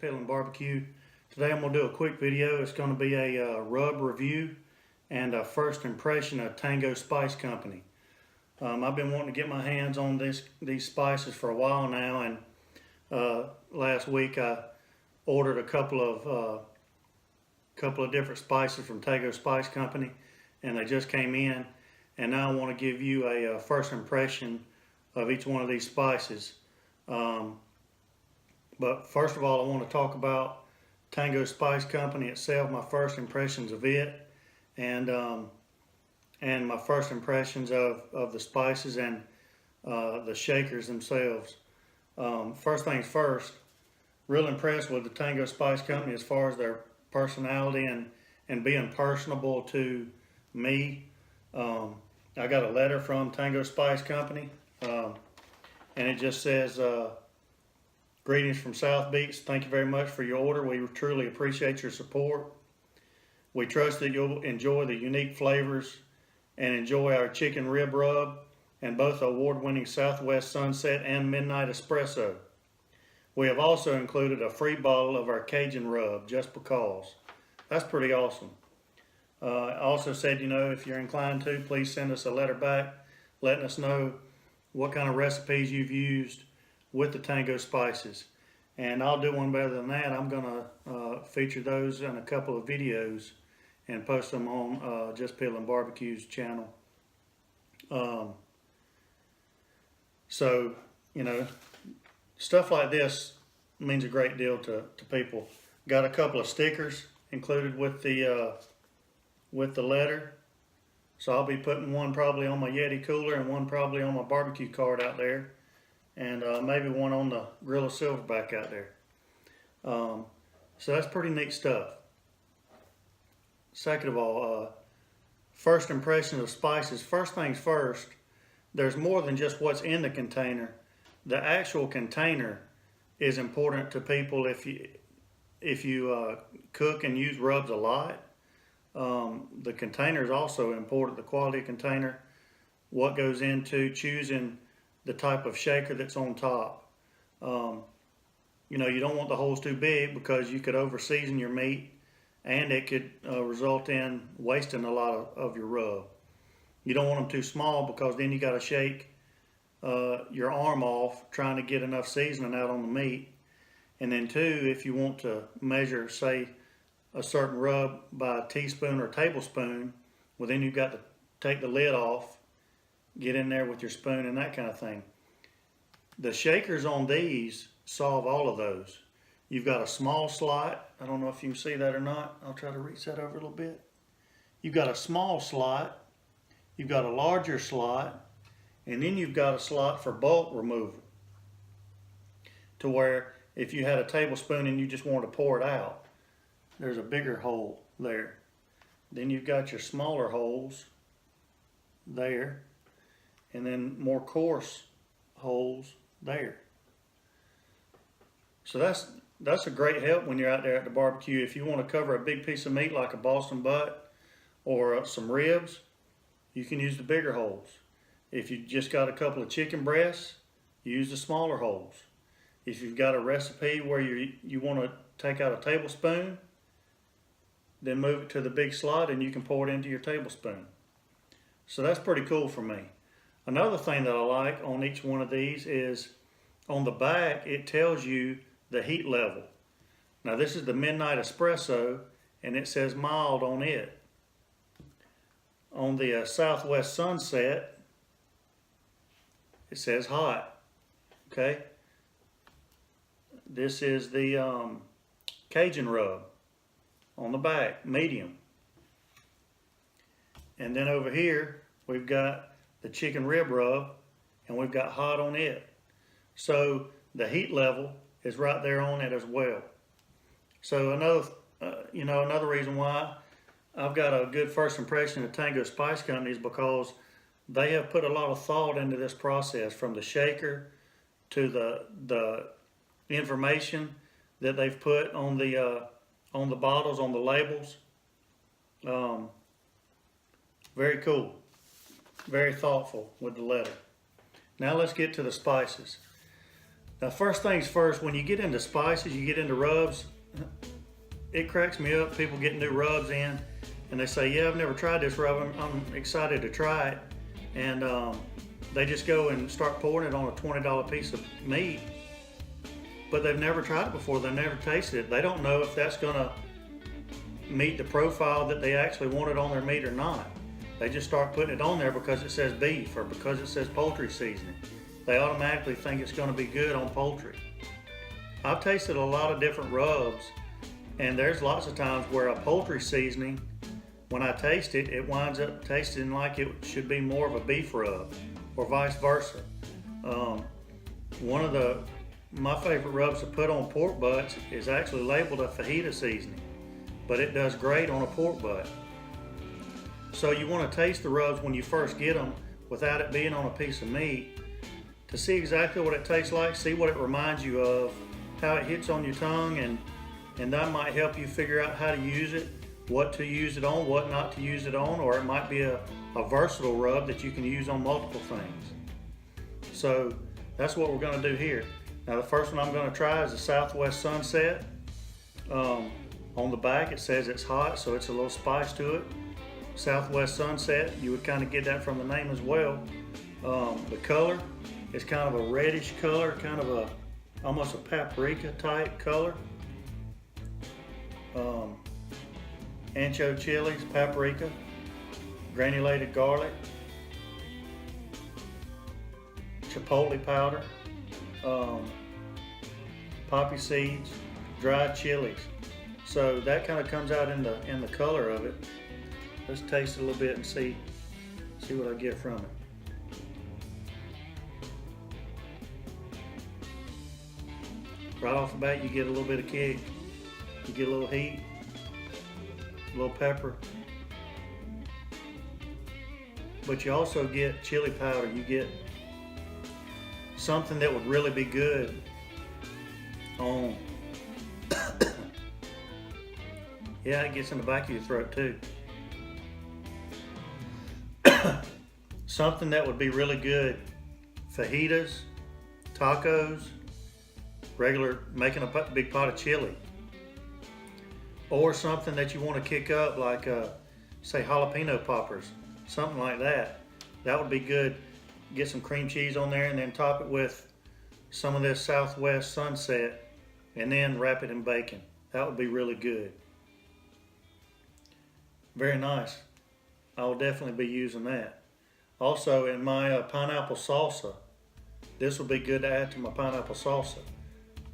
Peeling Barbecue. Today I'm going to do a quick video. It's going to be a rub review and a first impression of Tango Spice Company. I've been wanting to get my hands on these spices for a while now, and last week I ordered a couple of different spices from Tango Spice Company, and they just came in, and now I want to give you a first impression of each one of these spices. But first of all, I want to talk about Tango Spice Company itself, my first impressions of it, and my first impressions of the spices and the shakers themselves. First things first, real impressed with the Tango Spice Company as far as their personality and being personable to me. I got a letter from Tango Spice Company, and it just says, greetings from South Beach. Thank you very much for your order. We truly appreciate your support. We trust that you'll enjoy the unique flavors and enjoy our chicken rib rub and both award-winning Southwest Sunset and Midnight Espresso. We have also included a free bottle of our Cajun Rub just because. That's pretty awesome. I also said, if you're inclined to, please send us a letter back letting us know what kind of recipes you've used with the Tango spices. And I'll do one better than that. I'm going to feature those in a couple of videos and post them on Just Peeling Barbecue's channel. So, stuff like this means a great deal to people. Got a couple of stickers included with the letter. So I'll be putting one probably on my Yeti cooler and one probably on my barbecue card out there, and maybe one on the grill of silverback out there. So that's pretty neat stuff. Second of all, first impression of spices. First things first, there's more than just what's in the container. The actual container is important to people if you cook and use rubs a lot. The container is also important, the quality container, what goes into choosing the type of shaker that's on top. You don't want the holes too big because you could over season your meat, and it could result in wasting a lot of your rub. You don't want them too small because then you got to shake your arm off trying to get enough seasoning out on the meat. And then two, if you want to measure, say, a certain rub by a teaspoon or tablespoon, well, then you've got to take the lid off, get in there with your spoon and that kind of thing. The shakers on these solve all of those. You've got a small slot. I don't know if you can see that or not. I'll try to reach that over a little bit. You've got a small slot, you've got a larger slot, and then you've got a slot for bulk removal, to where if you had a tablespoon and you just wanted to pour it out, there's a bigger hole there. Then you've got your smaller holes there, and then more coarse holes there. So that's a great help when you're out there at the barbecue. If you want to cover a big piece of meat like a Boston butt or some ribs, you can use the bigger holes. If you just got a couple of chicken breasts, use the smaller holes. If you've got a recipe where you want to take out a tablespoon, then move it to the big slot and you can pour it into your tablespoon. So that's pretty cool for me. Another thing that I like on each one of these is on the back it tells you the heat level. Now this is the Midnight Espresso and it says mild on it. On the Southwest Sunset it says hot. Okay. This is the Cajun Rub on the back, medium. And then over here we've got the chicken rib rub and we've got hot on it. So the heat level is right there on it as well. So another reason why I've got a good first impression of Tango Spice Company is because they have put a lot of thought into this process, from the shaker to the information that they've put on the bottles, on the labels. Very cool. Very thoughtful with the letter. Now let's get to the spices. Now, first things first, when you get into spices, you get into rubs, it cracks me up. People get new rubs in and they say, yeah, I've never tried this rub. I'm excited to try it. And they just go and start pouring it on a $20 piece of meat, but they've never tried it before. They've never tasted it. They don't know if that's gonna meet the profile that they actually wanted on their meat or not. They just start putting it on there because it says beef or because it says poultry seasoning. They automatically think it's gonna be good on poultry. I've tasted a lot of different rubs, and there's lots of times where a poultry seasoning, when I taste it, it winds up tasting like it should be more of a beef rub, or vice versa. One of my favorite rubs to put on pork butts is actually labeled a fajita seasoning, but it does great on a pork butt. So you want to taste the rubs when you first get them without it being on a piece of meat to see exactly what it tastes like, see what it reminds you of, how it hits on your tongue, and that might help you figure out how to use it, what to use it on, what not to use it on, or it might be a versatile rub that you can use on multiple things. So that's what we're going to do here. Now the first one I'm going to try is the Southwest Sunset. On the back it says it's hot, so it's a little spice to it. Southwest Sunset, you would kind of get that from the name as well. The color is kind of a reddish color, kind of almost a paprika type color. Ancho chilies, paprika, granulated garlic, chipotle powder, poppy seeds, dried chilies. So that kind of comes out in the color of it. Let's taste it a little bit and see what I get from it. Right off the bat, you get a little bit of kick. You get a little heat, a little pepper, but you also get chili powder. You get something that would really be good on, yeah, it gets in the back of your throat too. Something that would be really good, fajitas, tacos, making a big pot of chili. Or something that you want to kick up, like say jalapeno poppers, something like that. That would be good. Get some cream cheese on there and then top it with some of this Southwest Sunset and then wrap it in bacon. That would be really good. Very nice. I will definitely be using that. Also in my pineapple salsa, this will be good to add to my pineapple salsa.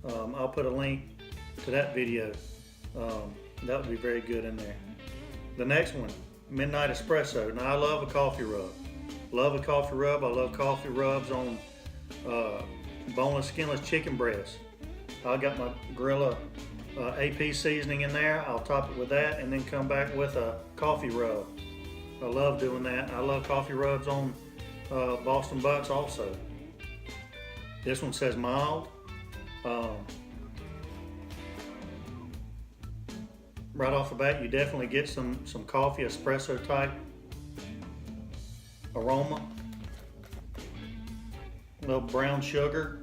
I'll put a link to that video. That would be very good in there. The next one, Midnight Espresso. Now I love a coffee rub. Love a coffee rub. I love coffee rubs on boneless, skinless chicken breasts. I got my Gorilla AP seasoning in there. I'll top it with that and then come back with a coffee rub. I love doing that. I love coffee rubs on Boston Butts also. This one says mild. Right off the bat, you definitely get some coffee espresso type aroma. A little brown sugar.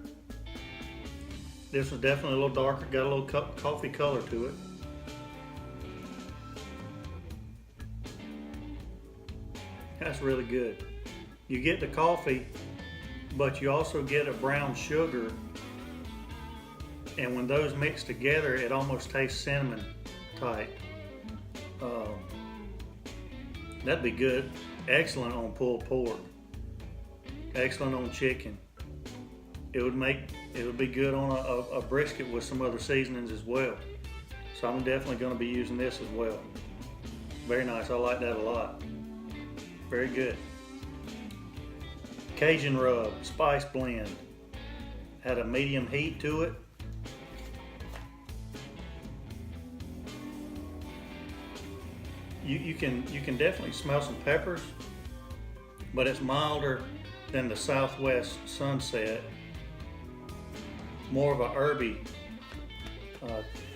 This was definitely a little darker, got a little coffee color to it. That's really good. You get the coffee, but you also get a brown sugar, and when those mix together, it almost tastes cinnamon type. That'd be good. Excellent on pulled pork. Excellent on chicken. It would be good on a brisket with some other seasonings as well. So I'm definitely going to be using this as well. Very nice. I like that a lot. Very good. Cajun Rub spice blend. Had a medium heat to it. You can definitely smell some peppers, but it's milder than the Southwest Sunset. More of a herby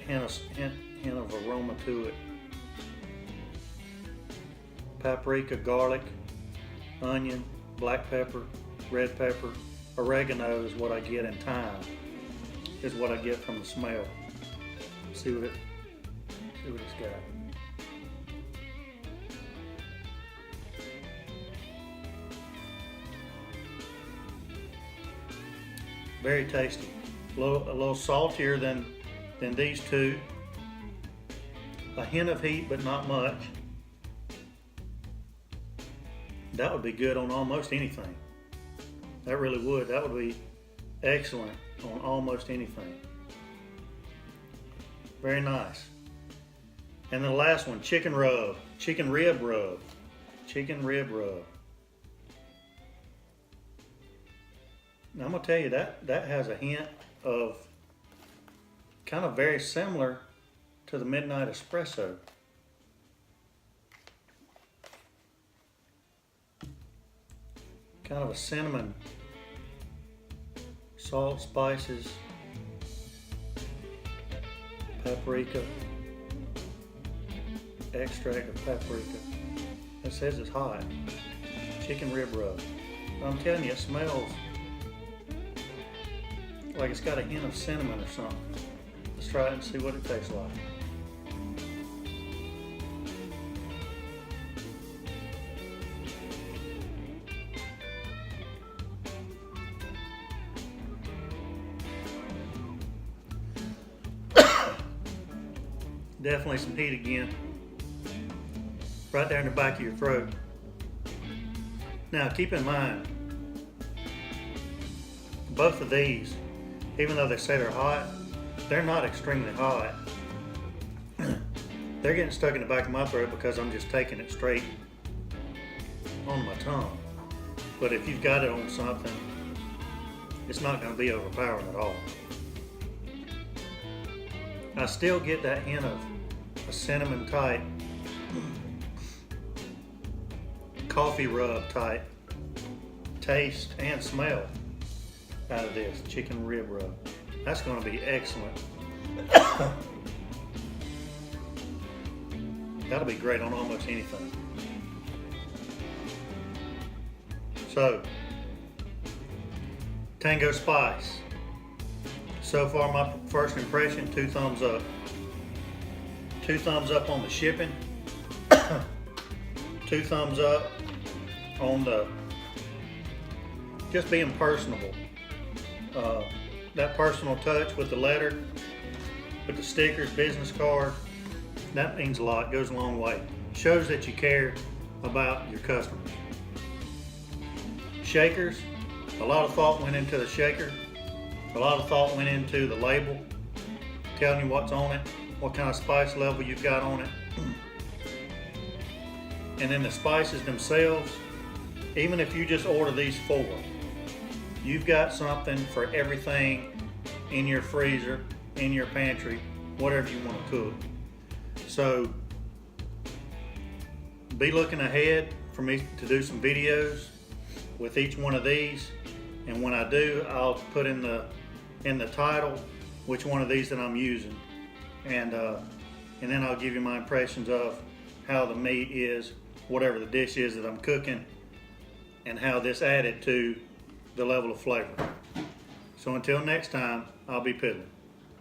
hint of aroma to it. Paprika, garlic, onion, black pepper, red pepper, oregano is what I get in thyme. is what I get from the smell. See what it's got. Very tasty. A little saltier than these two. A hint of heat, but not much. That would be good on almost anything. That really would. That would be excellent on almost anything. Very nice. And the last one, chicken rub, chicken rib rub, chicken rib rub. Now I'm gonna tell you that has a hint of kind of very similar to the Midnight Espresso. Kind of a cinnamon, salt, spices, paprika, extract of paprika. It says it's hot. Chicken rib rub. But I'm telling you, it smells like it's got a hint of cinnamon or something. Let's try it and see what it tastes like. Definitely some heat again. Right there in the back of your throat. Now keep in mind, both of these, even though they say they're hot, they're not extremely hot. They're getting stuck in the back of my throat because I'm just taking it straight on my tongue. But if you've got it on something, it's not going to be overpowering at all. I still get that hint of a cinnamon type, coffee rub type taste and smell out of this chicken rib rub. That's going to be excellent. That'll be great on almost anything. So, Tango Spice. So far, my first impression, 2 thumbs up. 2 thumbs up on the shipping. 2 thumbs up on the just being personable. That personal touch with the letter, with the stickers, business card, that means a lot, goes a long way. Shows that you care about your customers. Shakers, a lot of thought went into the shaker. A lot of thought went into the label, telling you what's on it, what kind of spice level you've got on it. And then the spices themselves, even if you just order these 4, you've got something for everything in your freezer, in your pantry, whatever you want to cook. So be looking ahead for me to do some videos with each one of these. And when I do, I'll put in the title which one of these that I'm using, and then I'll give you my impressions of how the meat is, whatever the dish is that I'm cooking, and how this added to the level of flavor. So until next time, I'll be piddling.